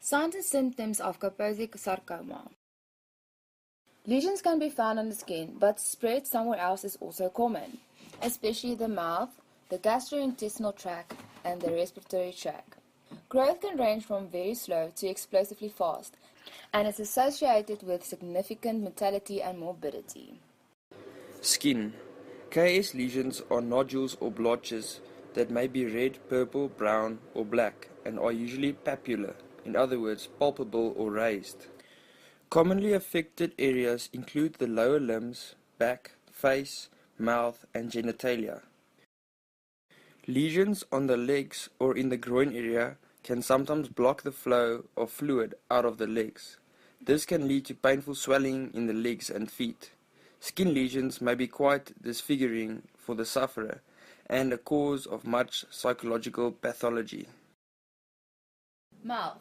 Signs and symptoms of Kaposi sarcoma. Lesions can be found on the skin, but spread somewhere else is also common, especially the mouth, the gastrointestinal tract, and the respiratory tract. Growth can range from very slow to explosively fast, and is associated with significant mortality and morbidity. Skin. KS lesions are nodules or blotches that may be red, purple, brown, or black, and are usually papular, in other words, palpable or raised. Commonly affected areas include the lower limbs, back, face, mouth, and genitalia. Lesions on the legs or in the groin area can sometimes block the flow of fluid out of the legs. This can lead to painful swelling in the legs and feet. Skin lesions may be quite disfiguring for the sufferer and a cause of much psychological pathology. Mouth.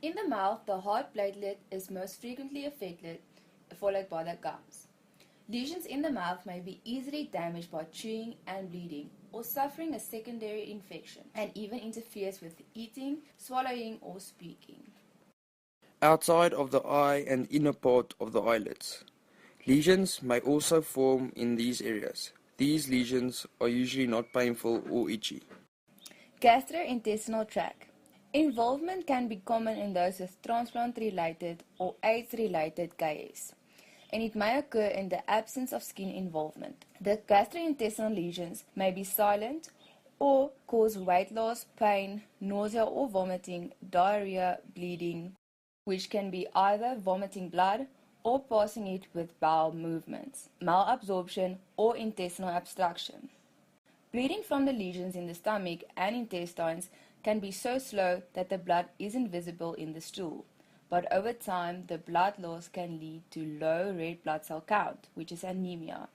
In the mouth, the heart platelet is most frequently affected, followed by the gums. Lesions in the mouth may be easily damaged by chewing and bleeding, or suffering a secondary infection, and even interferes with eating, swallowing, or speaking. Outside of the eye and inner part of the eyelids. Lesions may also form in these areas. These lesions are usually not painful or itchy. Gastrointestinal tract. Involvement can be common in those with transplant-related or AIDS-related KS, and it may occur in the absence of skin involvement. The gastrointestinal lesions may be silent or cause weight loss, pain, nausea or vomiting, diarrhea, bleeding, which can be either vomiting blood or passing it with bowel movements, malabsorption or intestinal obstruction. Bleeding from the lesions in the stomach and intestines can be so slow that the blood isn't visible in the stool, but over time the blood loss can lead to low red blood cell count, which is anemia.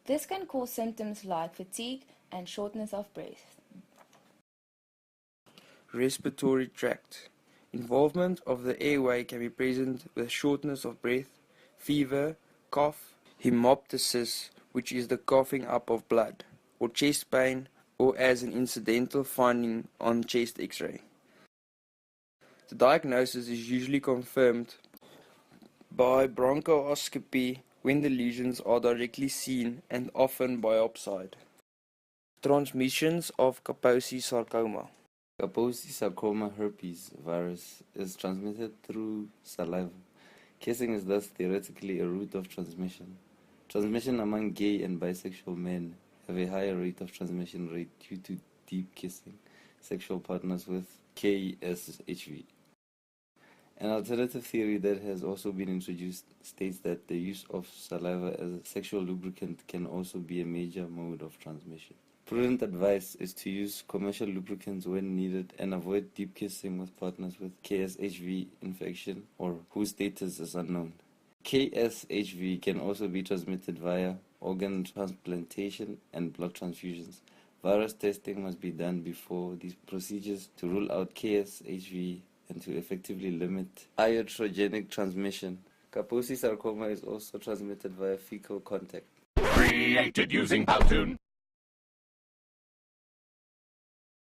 This can cause symptoms like fatigue and shortness of breath. Respiratory tract. Involvement of the airway can be present with shortness of breath, fever, cough, hemoptysis, which is the coughing up of blood, or chest pain, or as an incidental finding on chest X-ray. The diagnosis is usually confirmed by bronchoscopy when the lesions are directly seen and often biopsied. Transmissions of Kaposi sarcoma. Kaposi sarcoma herpes virus is transmitted through saliva. Kissing is thus theoretically a route of transmission. Transmission among gay and bisexual men have a higher rate of transmission rate due to deep kissing sexual partners with KSHV. An alternative theory that has also been introduced states that the use of saliva as a sexual lubricant can also be a major mode of transmission. Prudent advice is to use commercial lubricants when needed and avoid deep kissing with partners with KSHV infection or whose status is unknown. KSHV can also be transmitted via organ transplantation and blood transfusions. Virus testing must be done before these procedures to rule out KSHV and to effectively limit iatrogenic transmission. Kaposi sarcoma is also transmitted via fecal contact. Created using Powtoon.